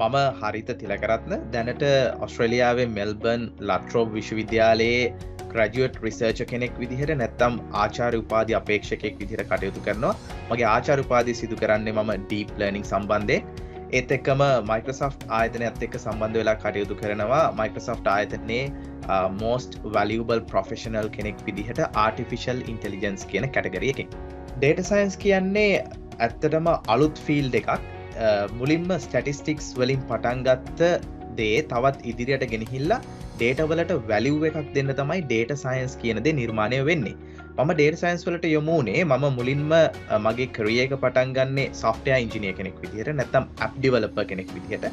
මම හරිත තිලකරත්න දැනට ඔස්ට්‍රේලියාවේ මෙල්බර්න් ලට්‍රෝබ් විශ්වවිද්‍යාලයේ ග්‍රැජුවට් රිසර්චර් කෙනෙක් විදිහට නැත්නම් ආචාර්ය උපාධි අපේක්ෂකයෙක් විදිහට කටයුතු කරනවා. මගේ ආචාර්ය උපාධිය සිදු කරන්නේ මම ඩීප් ලර්නින් සම්බන්ධයෙන්. ඒත් එක්කම Microsoft ආයතනයත් එක්ක සම්බන්ධ වෙලා කටයුතු කරනවා. Microsoft ආයතනයේ most valuable professional කෙනෙක් විදිහට artificial intelligence කියන කැටගරි එකකින්. data science කියන්නේ ඇත්තටම අලුත් ෆීල්ඩ් එකක්. මුලින්ම ස්ටැටිස්ටික්ස් වලින් පටන් ගත්ත දේ තවත් ඉදිරියට ගෙනහිල්ලා ඩේටා වලට වැලියු එකක් දෙන්න තමයි data science කියන දේ නිර්මාණය වෙන්නේ. මම data science වලට යොමු වුණේ මම මුලින්ම මගේ career එක පටන් ගන්නේ software engineer කෙනෙක් විදිහට නැත්නම් app developer කෙනෙක් විදිහට.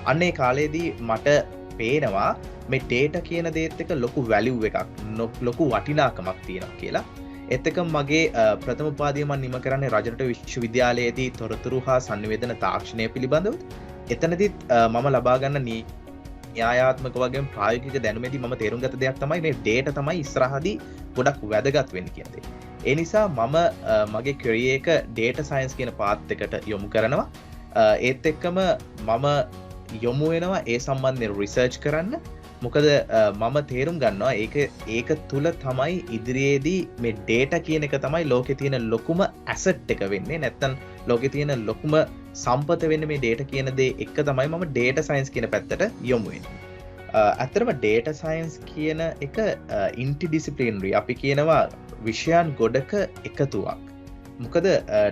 අන්න ඒ කාලේදී මට පේනවා මේ data කියන දේත් එක ලොකු වැලියු එකක් ලොකු වටිනාකමක් තියෙනවා කියලා. ඒත් එක්කම මගේ ප්‍රථම උපාධිය මම නිම කරන්නේ රජරට විශ්වවිද්‍යාලයේදී තොරතුරු හා sannivedana තාක්ෂණය පිළිබඳව. එතනදිත් මම ලබා ගන්න න්‍යායාත්මක වගේම ප්‍රායෝගික දැනුමේදී මම තේරුම් ගත්ත දෙයක් තමයි මේ data තමයි ඉස්සරහදී ගොඩක් වැදගත් වෙන්නේ කියන දේ. ඒ නිසා මම මගේ career එක data science කියන path එකට යොමු කරනවා. ඒත් එක්කම මම යොමු වෙනවා ඒ සම්බන්ධයෙන් research කරන්න. මොකද මම තේරුම් ගන්නවා ඒක තුල තමයි ඉදිරියේදී මේ data කියන එක තමයි ලෝකේ තියෙන ලොකුම asset එක වෙන්නේ. නැත්තම් ලෝකේ තියෙන ලොකුම සම්පත වෙන්නේ මේ data කියන දේ එක තමයි මම data science කියන පැත්තට යොමු වෙන්නේ. ඇත්තටම data science කියන එක interdisciplinary අපි කියනවා විෂයන් ගොඩක එකතුවක්. මොකද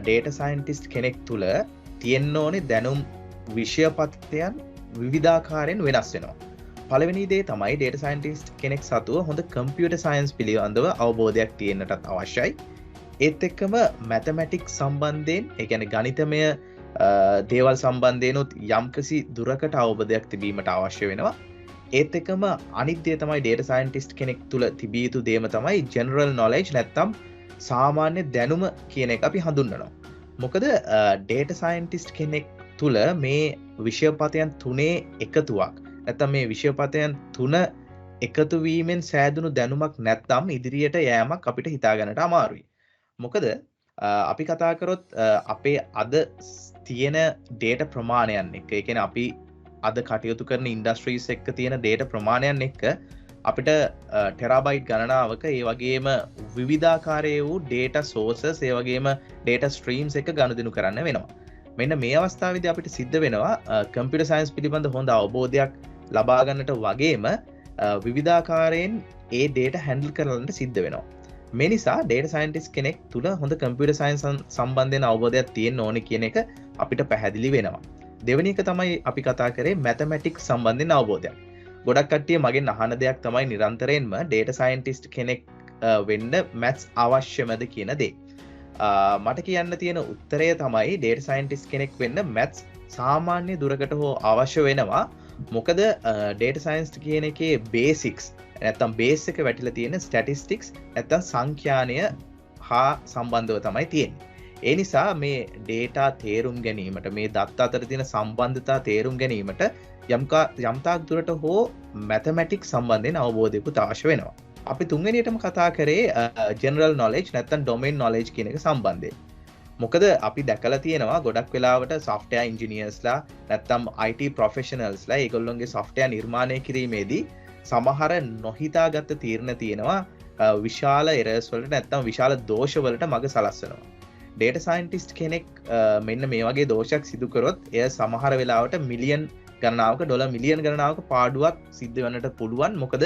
data scientist කෙනෙක් තුල තියෙන්න ඕනේ දැනුම් විෂයපත්‍යයන් විවිධාකාරයෙන් වෙනස් වෙනවා. පළවෙනි දේ තමයි data scientist කෙනෙක් සතුව හොඳ computer science පිළිබඳව අවබෝධයක් තියෙන්නටත් අවශ්‍යයි. ඒත් එක්කම mathematics සම්බන්ධයෙන් ඒ කියන්නේ ගණිතමය දේවල් සම්බන්ධයෙන් උත් යම්කිසි දුරකට අවබෝධයක් තිබීමට අවශ්‍ය වෙනවා. ඒත් එක්කම අනිත් දේ තමයි data scientist කෙනෙක් තුල තිබිය යුතු දේම තමයි general knowledge නැත්නම් සාමාන්‍ය දැනුම කියන එක අපි හඳුන්වනවා. මොකද data scientist කෙනෙක් තුල මේ විෂයපතයන් තුනේ එකතුවක් නැත්නම් මේ විෂයපතයන් තුන එකතු වීමෙන් සෑදුණු දැනුමක් නැත්නම් ඉදිරියට යෑමක් අපිට හිතා ගන්නට අමාරුයි. මොකද අපි කතා කරොත් අපේ අද තියෙන data ප්‍රමාණයන් එක්ක ඒ කියන්නේ අපි අද කටයුතු කරන ඉන්ඩස්ට්‍රීස් එක්ක තියෙන data ප්‍රමාණයන් එක්ක අපිට ටෙරාබයිට් ගණනාවක ඒ වගේම විවිධාකාරයේ වූ data sources ඒ වගේම data streams එක ගනුදෙනු කරන්න වෙනවා. මෙන්න මේ අවස්ථාවේදී අපිට සිද්ධ වෙනවා computer science පිළිබඳ හොඳ අවබෝධයක් ලබා ගන්නට වගේම විවිධාකාරයෙන් ඒ data handle කරන්නට සිද්ධ වෙනවා. මේ නිසා data scientist කෙනෙක් තුල හොඳ computer science සම්බන්ධයෙන් අවබෝධයක් තියෙන්න ඕනේ කියන එක අපිට පැහැදිලි වෙනවා. දෙවෙනි එක තමයි අපි කතා කරේ mathematics සම්බන්ධයෙන් අවබෝධයක්. ගොඩක් කට්ටිය මගෙන් අහන දෙයක් තමයි නිරන්තරයෙන්ම data scientist කෙනෙක් වෙන්න maths අවශ්‍යමද කියන දේ. මට කියන්න තියෙන උත්තරය තමයි data scientist කෙනෙක් වෙන්න maths සාමාන්‍ය දුරකට හෝ අවශ්‍ය වෙනවා. මොකද data science කියන එකේ basics නැත්තම් බේස් එක වැටිලා තියෙන statistics නැත්තම් සංඛ්‍යානය හා සම්බන්ධව තමයි තියෙන්නේ. ඒ නිසා මේ data තේරුම් ගැනීමට මේ දත්ත අතර තියෙන සම්බන්ධතා තේරුම් ගැනීමට යම්තාක් දුරට හෝ mathematics සම්බන්ධයෙන් අවබෝධයකුත් අවශ්‍ය වෙනවා. අපි තුන්වෙනියටම කතා කරේ general knowledge නැත්තම් domain knowledge කියන එක සම්බන්ධයෙන්. මොකද අපි දැකලා තියෙනවා ගොඩක් වෙලාවට software engineersලා නැත්තම් IT professionalsලා ඒගොල්ලොන්ගේ software නිර්මාණය කිරීමේදී සමහර නොහිතාගත් තීරණ තියෙනවා විශාල errors වලට නැත්තම් විශාල දෝෂ වලට මඟ සලස්වනවා. data scientist කෙනෙක් මෙන්න මේ වගේ දෝෂයක් සිදු කරොත් එය සමහර වෙලාවට මිලියන් ගණනාවක ඩොලර් මිලියන් ගණනාවක පාඩුවක් සිද්ධ වෙන්නට පුළුවන්. මොකද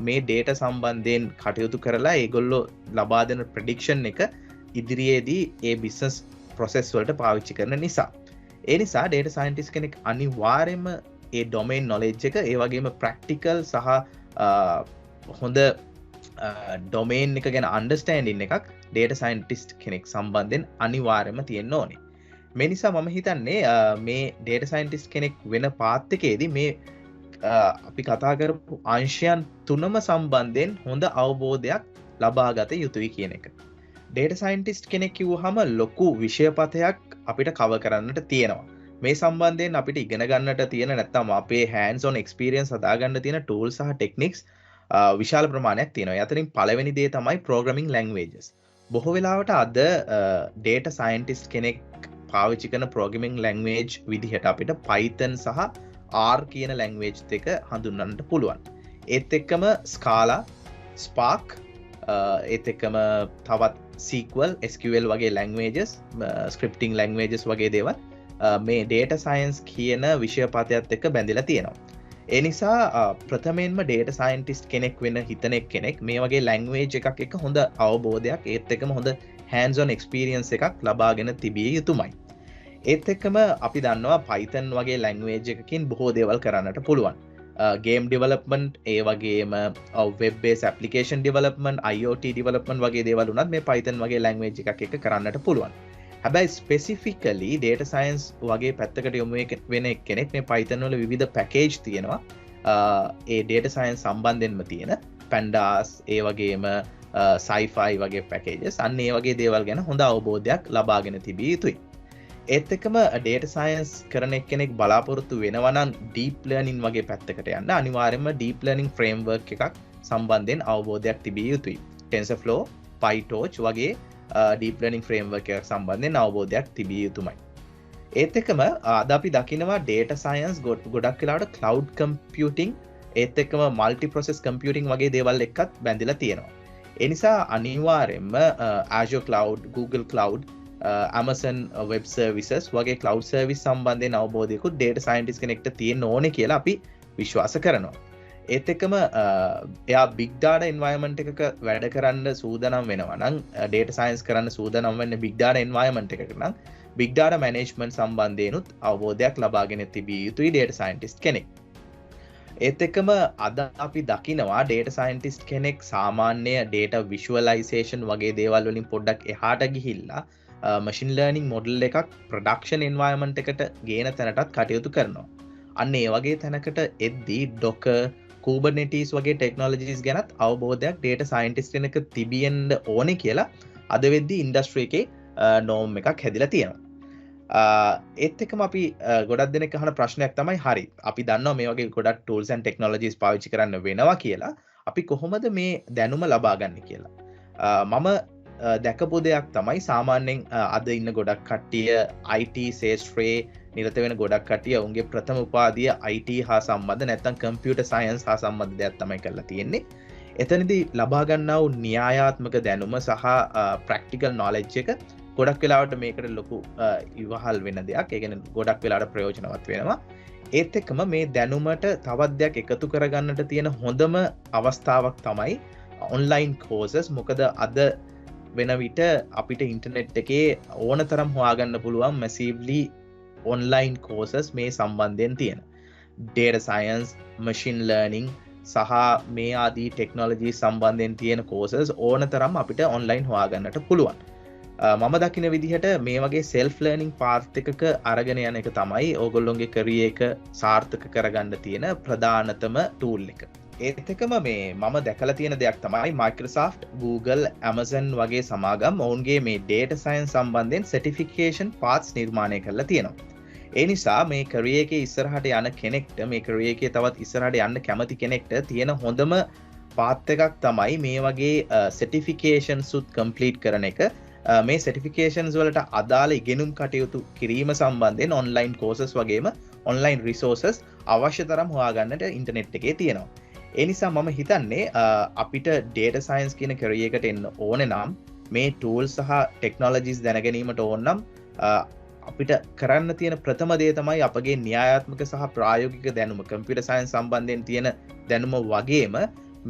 මේ data සම්බන්ධයෙන් කටයුතු කරලා ඒගොල්ලෝ ලබා දෙන prediction එක ඉදිරියේදී ඒ business process වලට පාවිච්චි කරන නිසා. ඒ නිසා data scientist කෙනෙක් අනිවාර්යයෙන්ම ඒ domain knowledge එක ඒ වගේම practical සහ හොඳ domain එක ගැන understanding එකක් data scientist කෙනෙක් සම්බන්ධයෙන් අනිවාර්යයෙන්ම තියෙන්න ඕනේ. මේ නිසා මම හිතන්නේ මේ data scientist කෙනෙක් වෙන path එකේදී මේ අපි කතා කරපු අංශයන් තුනම සම්බන්ධයෙන් හොඳ අවබෝධයක් ලබා ගත යුතුයි කියන එක. data scientist කෙනෙක් කිව්වහම ලොකු විෂයපතයක් අපිට cover කරන්නට තියෙනවා. මේ සම්බන්ධයෙන් අපිට ඉගෙන ගන්නට තියෙන නැත්නම් අපේ hands on experience හදා ගන්න තියෙන tools සහ techniques විශාල ප්‍රමාණයක් තියෙනවා. අතරින් පළවෙනි දේ තමයි programming languages. බොහෝ වෙලාවට අද data scientist කෙනෙක් පාවිච්චි කරන programming language විදිහට අපිට Python සහ R කියන language දෙක හඳුන්වන්නට පුළුවන්. ඒත් එක්කම Scala, Spark, ඒත් එක්කම තවත් SQL, SQL වගේ languages, scripting languages වගේ දේවල් මේ data science කියන විෂය පතයත් එක්ක බැඳිලා තියෙනවා. ඒ නිසා ප්‍රථමයෙන්ම data scientist කෙනෙක් වෙන හිතන කෙනෙක් මේ වගේ language එකක් එක්ක හොඳ අවබෝධයක් ඒත් එක්කම හොඳ hands on experience එකක් ලබාගෙන තිබිය යුතුමයි. ඒත් එක්කම අපි දන්නවා Python වගේ language එකකින් බොහෝ දේවල් කරන්නට පුළුවන්. Game development, ඒ වගේම web based application development, IoT development වගේ දේවල් උනත් මේ Python වගේ language එකක් එක්ක කරන්නට පුළුවන්. හැබැයි specifically data science වගේ පැත්තකට යොමු වෙන කෙනෙක් මේ Python වල විවිධ package තියෙනවා. ඒ data science සම්බන්ධයෙන්ම තියෙන pandas, ඒ වගේම sci-fi වගේ packages, අන්න ඒ වගේ දේවල් ගැන හොඳ අවබෝධයක් ලබාගෙන තිබිය යුතුයි. ඒත් එක්කම data science කරන කෙනෙක් බලාපොරොත්තු වෙනවා නම් deep learning වගේ පැත්තකට යන්න අනිවාර්යයෙන්ම deep learning framework එකක් සම්බන්ධයෙන් අවබෝධයක් තිබිය යුතුයි. TensorFlow, PyTorch වගේ deep learning framework එකක් සම්බන්ධයෙන් අවබෝධයක් තිබිය යුතුමයි. ඒත් එක්කම අද අපි දකිනවා data science ගොඩක් වෙලාවට cloud computing, ඒත් එක්කම multi process computing වගේ දේවල් එක්කත් බැඳිලා තියෙනවා. ඒ නිසා අනිවාර්යයෙන්ම Azure Cloud, Google Cloud, Amazon Web Services වගේ cloud service සම්බන්ධයෙන් අවබෝධයකුත් data scientist කෙනෙක්ට තියෙන්න ඕනේ කියලා අපි විශ්වාස කරනවා. ඒත් එක්කම එයා big data environment එකක වැඩ කරන්න සූදානම් වෙනවා නම් data science කරන්න සූදානම් වෙන්නේ big data environment එකක නම් big data management සම්බන්ධයෙන්ුත් අවබෝධයක් ලබාගෙන තිබිය යුතුයි data scientist කෙනෙක්. ඒත් එක්කම අද අපි දකිනවා data scientist කෙනෙක් සාමාන්‍ය data visualization වගේ දේවල් වලින් පොඩ්ඩක් එහාට ගිහිල්ලා machine learning model එකක් production environment එකට ගේන තැනටත් කටයුතු කරනවා. අන්න ඒ වගේ තැනකට එද්දී Docker, Kubernetes වගේ technologies ගැනත් අවබෝධයක් data scientist කෙනෙක් තිබියෙන්න ඕනේ කියලා අද වෙද්දී industry එකේ norm එකක් හැදිලා තියෙනවා. ඒත් එක්කම අපි ගොඩක් දෙනෙක් අහන ප්‍රශ්නයක් තමයි හරි. අපි දන්නවා මේ වගේ ගොඩක් tools and technologies පාවිච්චි කරන්න වෙනවා කියලා. අපි කොහොමද මේ දැනුම ලබා ගන්න කියලා. මම දැකපු දෙයක් තමයි සාමාන්‍යයෙන් අද ඉන්න ගොඩක් කට්ටිය IT ශාස්ත්‍රයේ නිරත වෙන ගොඩක් කට්ටිය උන්ගේ ප්‍රථම උපාධිය IT හා සම්බන්ධ නැත්නම් computer science හා සම්බන්ධ දෙයක් තමයි කරලා තියෙන්නේ. එතනදී ලබා ගන්නා වූ න්‍යායාත්මක දැනුම සහ practical knowledge එක ගොඩක් වෙලාවට මේකට ලොකු ඉවහල් වෙන දෙයක්. ඒ කියන්නේ ගොඩක් වෙලාවට ප්‍රයෝජනවත් වෙනවා. ඒත් එක්කම මේ දැනුමට තවත් දෙයක් එකතු කරගන්නට තියෙන හොඳම අවස්ථාවක් තමයි online courses. මොකද අද වෙන විට අපිට ඉන්ටර්නෙට් එකේ ඕන තරම් හොයාගන්න පුළුවන් massively online courses මේ සම්බන්ධයෙන් තියෙන. data science, machine learning සහ මේ ආදී technology සම්බන්ධයෙන් තියෙන courses ඕන තරම් අපිට online හොයාගන්නට පුළුවන්. මම දකින විදිහට මේ වගේ self learning path එකක අරගෙන යන එක තමයි ඕගොල්ලොන්ගේ career එක සාර්ථක කරගන්න තියෙන ප්‍රධානතම tool එක. ඒත් එකම මේ මම දැකලා තියෙන දෙයක් තමයි Microsoft, Google, Amazon වගේ සමාගම් ඔවුන්ගේ මේ data science සම්බන්ධයෙන් certification paths නිර්මාණය කරලා තියෙනවා. ඒ නිසා මේ career එකේ ඉස්සරහට යන කෙනෙක්ට මේ career එකේ තවත් ඉස්සරහට යන්න කැමති කෙනෙක්ට තියෙන හොඳම path එකක් තමයි මේ වගේ certifications උත් complete කරන එක. මේ certifications වලට අදාළ ඉගෙනුම් කටයුතු කිරීම සම්බන්ධයෙන් online courses වගේම online resources අවශ්‍ය තරම් හොයාගන්නට ඉන්ටර්නෙට් එකේ තියෙනවා. ඒ නිසා මම හිතන්නේ අපිට data science කියන career එකට එන්න ඕනේ නම් මේ tools සහ technologies දැනගැනීමට ඕන නම් අපිට කරන්න තියෙන ප්‍රථම දේ තමයි අපගේ න්‍යායාත්මක සහ ප්‍රායෝගික දැනුම computer science සම්බන්ධයෙන් තියෙන දැනුම වගේම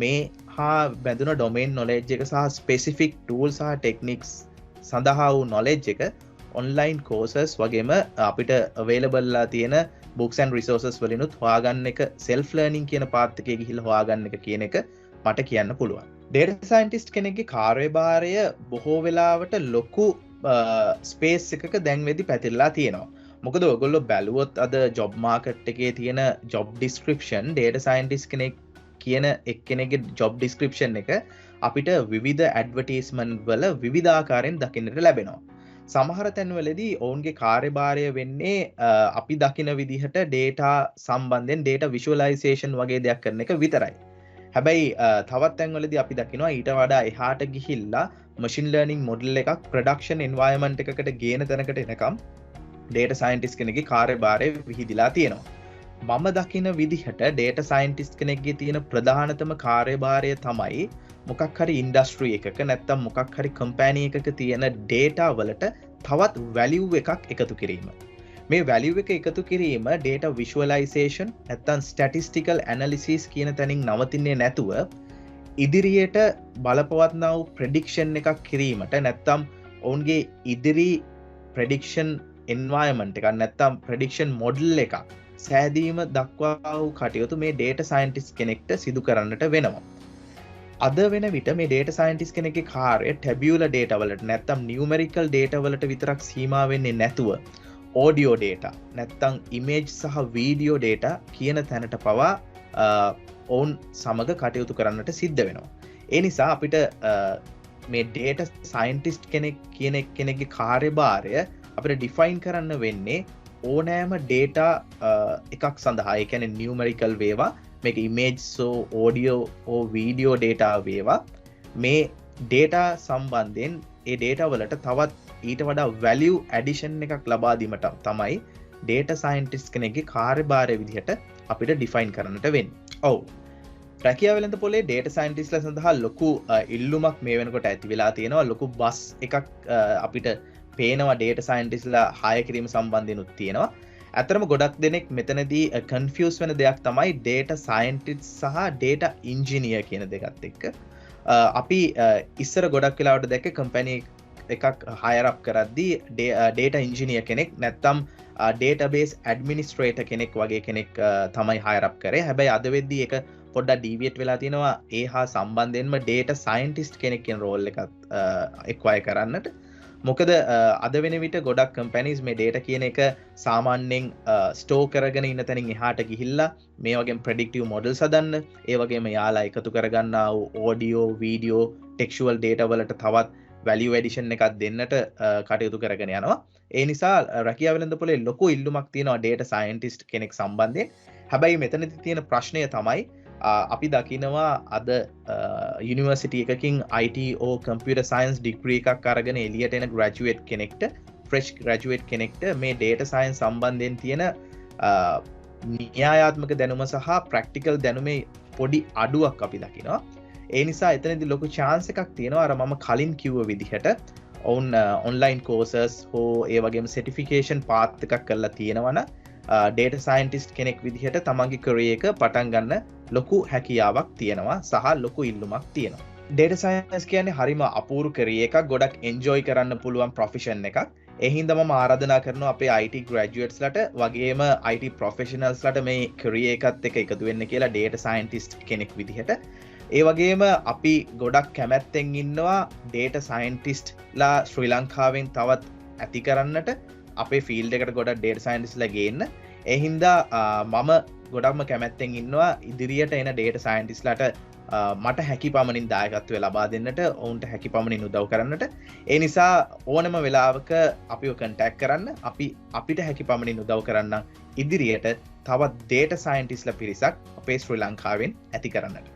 මේ හා බැඳුන domain knowledge එක සහ specific tools සහ techniques සඳහා වූ knowledge එක online courses වගේම අපිට available ලා තියෙන books and resources වලිනුත් හොයාගන්න එක self learning කියන path එකේ ගිහිල්ලා හොයාගන්න එක කියන එක මට කියන්න පුළුවන්. data scientist කෙනෙක්ගේ කාර්යභාරය බොහෝ වෙලාවට ලොකු space එකක දැන් වෙදි පැතිරලා තියෙනවා. මොකද ඔයගොල්ලෝ බැලුවොත් අද job market එකේ තියෙන job description data scientist කෙනෙක් කියන එක්කෙනෙක්ගේ job description එක අපිට විවිධ ඇඩ්වර්ටයිස්මන්ට් වල විවිධ ආකාරයෙන් දකින්නට ලැබෙනවා. සමහර තැන්වලදී ඔවුන්ගේ කාර්යභාරය වෙන්නේ අපි දකින විදිහට data සම්බන්ධයෙන් data visualization වගේ දෙයක් කරන එක විතරයි. හැබැයි තවත් තැන්වලදී අපි දකිනවා ඊට වඩා එහාට ගිහිල්ලා machine learning model එකක් production environment එකකට ගේන තැනකට එනකම් ඩේටා සයින්ටිස්ට් කෙනෙක්ගේ කාර්යභාරය විහිදිලා තියෙනවා. මම දකින විදිහට ඩේටා සයින්ටිස්ට් කෙනෙක්ගේ තියෙන ප්‍රධානතම කාර්යභාරය තමයි මොකක් හරි ඉන්ඩස්ට්‍රි එකක නැත්තම් මොකක් හරි කම්පැනි එකක තියෙන ඩේටා වලට තවත් වැලියු එකක් එකතු කිරීම. මේ වැලියු එක එකතු කිරීම ඩේටා විෂුවලයිසේෂන් නැත්තම් ස්ටැටිස්ටිකල් ඇනලිසිස් කියන තැනින් නවතින්නේ නැතුව ඉදිරියට බලපවත්නා වූ ප්‍රෙඩික්ෂන් එකක් කිරීමට නැත්තම් ඔවුන්ගේ ඉදිරි ප්‍රෙඩික්ෂන් එන්වයරන්මන්ට් එකක් නැත්තම් ප්‍රෙඩික්ෂන් මොඩල් එකක් සෑදීම දක්වා වූ කටයුතු මේ ඩේටා සයින්ටිස්ට් කෙනෙක්ට සිදු කරන්නට වෙනවා. අද වෙන විට මේ ඩේටා සයින්ටිස්ට් කෙනෙක්ගේ කාර්යය ටැබියුලර් ඩේටා වලට නැත්තම් නියුමරිකල් ඩේටා වලට විතරක් සීමා වෙන්නේ නැතුව ඕඩියෝ ඩේටා නැත්තම් ඉමේජ් සහ වීඩියෝ ඩේටා කියන තැනට පවා ඔවුන් සමග කටයුතු කරන්නට සිද්ධ වෙනවා. ඒ නිසා අපිට මේ ඩේටා සයින්ටිස්ට් කෙනෙක්ගේ කාර්යභාරය අපිට ඩිෆයින් කරන්න වෙන්නේ ඕනෑම ඩේටා එකක් සඳහා. ඒ කියන්නේ නියුමරිකල් වේවා, මේක ඉමේජ් ඕඩියෝ වීඩියෝ ඩේටා වේවා, මේ ඩේටා සම්බන්ධයෙන් ඒ ඩේටා වලට තවත් ඊට වඩා වැලියු ඇඩිෂන් එකක් ලබා දීමට තමයි ඩේටා සයින්ටිස්ට් කෙනෙක්ගේ කාර්යභාරය විදිහට අපිට ඩිෆයින් කරන්නට වෙන්නේ. ඔව්. රැකියාව වෙළඳපොලේ ඩේටා සයින්ටිස්ට්ලා සඳහා ලොකු ඉල්ලුමක් මේ වෙනකොට ඇති වෙලා තියෙනවා. ලොකු බස් එකක් අපිට පේනවා ඩේටා සයින්ටිස්ට්ලා හයර් කිරීම සම්බන්ධයෙන්ුත් තියෙනවා. ඇත්තටම ගොඩක් දෙනෙක් මෙතනදී කන්ෆියුස් වෙන දෙයක් තමයි ඩේටා සයින්ටිස්ට් සහ ඩේටා ඉන්ජිනියර් කියන දෙකත් එක්ක. අපි ඉස්සර ගොඩක් වෙලාවට දැක්ක කම්පැනි එකක් හයර් අප් කරද්දී ඩේටා ඉන්ජිනියර් කෙනෙක් නැත්තම් ඩේටාබේස් ඇඩ්මිනිස්ට්‍රේටර් කෙනෙක් වගේ කෙනෙක් තමයි හයර් අප් කරේ. හැබැයි අද වෙද්දී ඒක පොඩ්ඩක් ඩීවියේට් වෙලා තියෙනවා. ඒ හා සම්බන්ධයෙන්ම ඩේටා සයින්ටිස්ට් කෙනෙක් කියන රෝල් එකත් එක්වයර් කරන්නට. මොකද අද වෙන විට ගොඩක් කම්පැනිස් මේ ඩේටා කියන එක සාමාන්‍යයෙන් ස්ටෝ කරගෙන ඉන්න තැනින් එහාට ගිහිල්ලා මේ වගේ ප්‍රෙඩික්ටිව් මොඩල්ස් හදන්න, ඒ වගේම යාලා එකතු කරගන්නා වූ ඕඩියෝ, වීඩියෝ, ටෙක්ස්චුවල් ඩේටා වලට තවත් වැලියු ඇඩිෂන් එකක් දෙන්නට කටයුතු කරගෙන යනවා. ඒ නිසා රැකියාව වෙළඳපොලේ ලොකු ඉල්ලුමක් තියෙනවා ඩේටා සයින්ටිස්ට් කෙනෙක් සම්බන්ධයෙන්. හැබැයි මෙතනදී තියෙන ප්‍රශ්නය තමයි අපි දකිනවා අද යුනිවර්සිටි එකකින් ITO කම්පියුටර් සයන්ස් ඩිග්‍රී එකක් අරගෙන එළියට එන ග්‍රැජුවේට් කෙනෙක්ට, ෆ්‍රෙෂ් ග්‍රැජුවේට් කෙනෙක්ට මේ ඩේටා සයන්ස් සම්බන්ධයෙන් තියෙන න්‍යායාත්මක දැනුම සහ ප්‍රැක්ටිකල් දැනුමේ පොඩි අඩුවක් අපි දකිනවා. ඒ නිසා එතනදී ලොකු chance එකක් තියෙනවා අර මම කලින් කිව්ව විදිහට ඔවුන් ඔන්ලයින් කෝසස් හෝ ඒ වගේම සර්ටිෆිකේෂන් පාත් එකක් කරලා තියෙනවනම් ඩේටා සයින්ටිස්ට් කෙනෙක් විදිහට තමන්ගේ කැරියර් එක පටන් ගන්න ලොකු හැකියාවක් තියෙනවා සහ ලොකු ඉල්ලුමක් තියෙනවා. ඩේටා සයන්ස් කියන්නේ හරිම අපූර්ව කැරියර් එකක්, ගොඩක් එන්ජොයි කරන්න පුළුවන් ප්‍රොෆෙෂන් එකක්. ඒ හින්දා මම ආරාධනා කරනවා අපේ IT ග්‍රැජුවේට්ස්ලාට වගේම IT ප්‍රොෆෙෂනල්ස්ලාට මේ කැරියර් එකත් එක්ක එකතු වෙන්න කියලා ඩේටා සයින්ටිස්ට් කෙනෙක් විදිහට. ඒ වගේම අපි ගොඩක් කැමැත්තෙන් ඉන්නවා ඩේටා සයින්ටිස්ට්ලා ශ්‍රී ලංකාවෙන් තවත් ඇති කරන්නට, අපේ ෆීල්ඩ් එකට ගොඩක් ඩේටා සයින්ටිස්ට්ලා ගේන්න. ඒ හින්දා මම ගොඩක්ම කැමැත්තෙන් ඉන්නවා ඉදිරියට එන ඩේටා සයින්ටිස්ට්ලාට මට හැකි පමණින් දායකත්වය ලබා දෙන්නට, ඔවුන්ට හැකි පමණින් උදව් කරන්නට. ඒ නිසා ඕනම වෙලාවක අපිව කන්ටැක්ට් කරන්න, අපිට හැකි පමණින් උදව් කරන්න ඉදිරියට තවත් ඩේටා සයින්ටිස්ට්ලා පිරිසක් අපේ ශ්‍රී ලංකාවෙන් ඇති කරන්නට.